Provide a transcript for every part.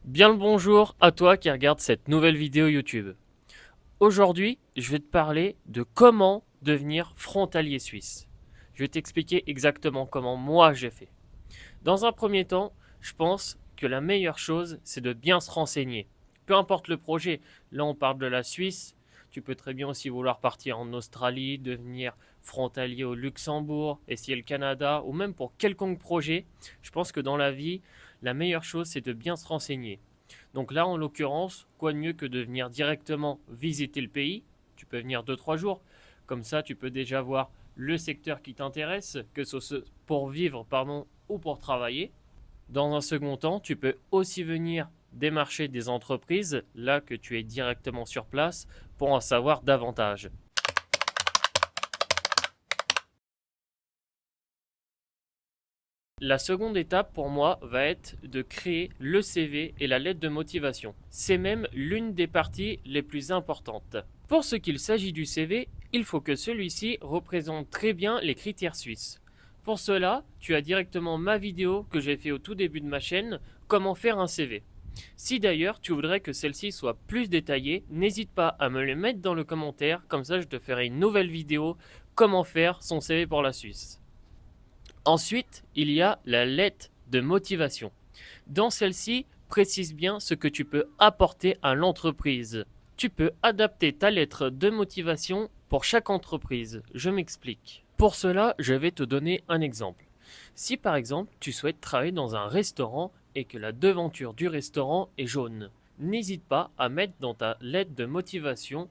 Bien le bonjour à toi qui regarde cette nouvelle vidéo YouTube. Aujourd'hui, je vais te parler de comment devenir frontalier suisse. Je vais t'expliquer exactement comment moi j'ai fait. Dans un premier temps, je pense que la meilleure chose, c'est de bien se renseigner. Peu importe le projet, là on parle de la Suisse, tu peux très bien aussi vouloir partir en Australie, devenir frontalier au Luxembourg, essayer le Canada, ou même pour quelconque projet, je pense que dans la vie, la meilleure chose, c'est de bien se renseigner. Donc là, en l'occurrence, quoi de mieux que de venir directement visiter le pays. Tu peux venir 2 3 jours. Comme ça, tu peux déjà voir le secteur qui t'intéresse, que ce soit pour vivre ou pour travailler. Dans un second temps, tu peux aussi venir démarcher des entreprises, là que tu es directement sur place, pour en savoir davantage. La seconde étape pour moi va être de créer le CV et la lettre de motivation. C'est même l'une des parties les plus importantes. Pour ce qu'il s'agit du CV, il faut que celui-ci représente très bien les critères suisses. Pour cela, tu as directement ma vidéo que j'ai fait au tout début de ma chaîne, comment faire un CV. Si d'ailleurs tu voudrais que celle-ci soit plus détaillée, n'hésite pas à me le mettre dans le commentaire, comme ça je te ferai une nouvelle vidéo comment faire son CV pour la Suisse. Ensuite, il y a la lettre de motivation. Dans celle-ci, précise bien ce que tu peux apporter à l'entreprise. Tu peux adapter ta lettre de motivation pour chaque entreprise. Je m'explique. Pour cela, je vais te donner un exemple. Si par exemple, tu souhaites travailler dans un restaurant et que la devanture du restaurant est jaune, n'hésite pas à mettre dans ta lettre de motivation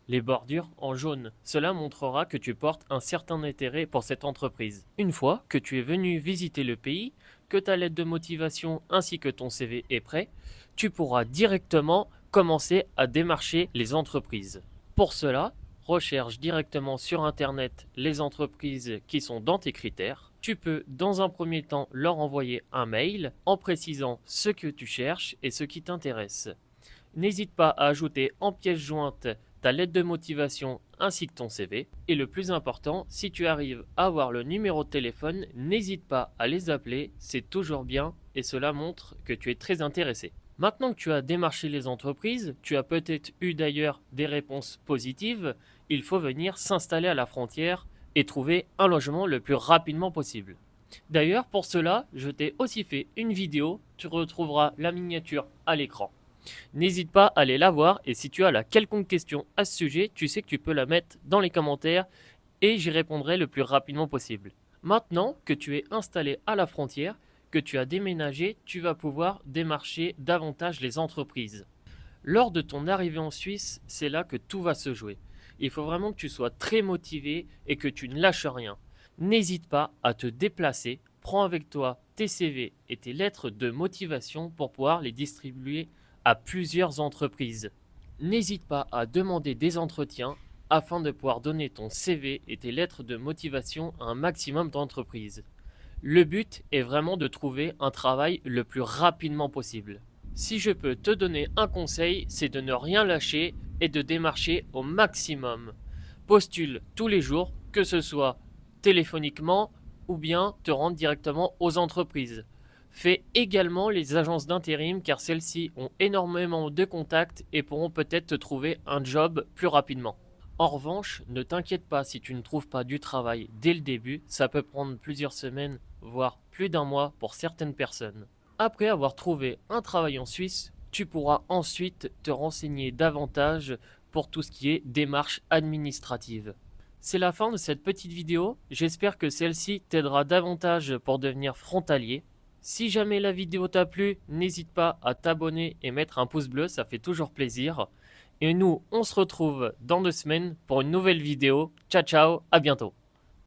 les bordures en jaune. Cela montrera que tu portes un certain intérêt pour cette entreprise. Une fois que tu es venu visiter le pays, que ta lettre de motivation ainsi que ton CV est prêt, tu pourras directement commencer à démarcher les entreprises. Pour cela, recherche directement sur Internet les entreprises qui sont dans tes critères. Tu peux dans un premier temps leur envoyer un mail en précisant ce que tu cherches et ce qui t'intéresse. N'hésite pas à ajouter en pièce jointe ta lettre de motivation ainsi que ton CV. Et le plus important, si tu arrives à avoir le numéro de téléphone, n'hésite pas à les appeler, c'est toujours bien et cela montre que tu es très intéressé. Maintenant que tu as démarché les entreprises, tu as peut-être eu d'ailleurs des réponses positives, il faut venir s'installer à la frontière et trouver un logement le plus rapidement possible. D'ailleurs, pour cela, je t'ai aussi fait une vidéo, tu retrouveras la miniature à l'écran. N'hésite pas à aller la voir et si tu as la quelconque question à ce sujet, tu sais que tu peux la mettre dans les commentaires et j'y répondrai le plus rapidement possible. Maintenant que tu es installé à la frontière, que tu as déménagé, tu vas pouvoir démarcher davantage les entreprises. Lors de ton arrivée en Suisse, c'est là que tout va se jouer. Il faut vraiment que tu sois très motivé et que tu ne lâches rien. N'hésite pas à te déplacer, prends avec toi tes CV et tes lettres de motivation pour pouvoir les distribuer à plusieurs entreprises. N'hésite pas à demander des entretiens afin de pouvoir donner ton CV et tes lettres de motivation à un maximum d'entreprises. Le but est vraiment de trouver un travail le plus rapidement possible. Si je peux te donner un conseil, c'est de ne rien lâcher et de démarcher au maximum. Postule tous les jours, que ce soit téléphoniquement ou bien te rendre directement aux entreprises. Fais également les agences d'intérim car celles-ci ont énormément de contacts et pourront peut-être te trouver un job plus rapidement. En revanche, ne t'inquiète pas si tu ne trouves pas du travail dès le début, ça peut prendre plusieurs semaines, voire plus d'un mois pour certaines personnes. Après avoir trouvé un travail en Suisse, tu pourras ensuite te renseigner davantage pour tout ce qui est démarche administrative. C'est la fin de cette petite vidéo, j'espère que celle-ci t'aidera davantage pour devenir frontalier. Si jamais la vidéo t'a plu, n'hésite pas à t'abonner et mettre un pouce bleu, ça fait toujours plaisir. Et nous, on se retrouve dans 2 semaines pour une nouvelle vidéo. Ciao ciao, à bientôt.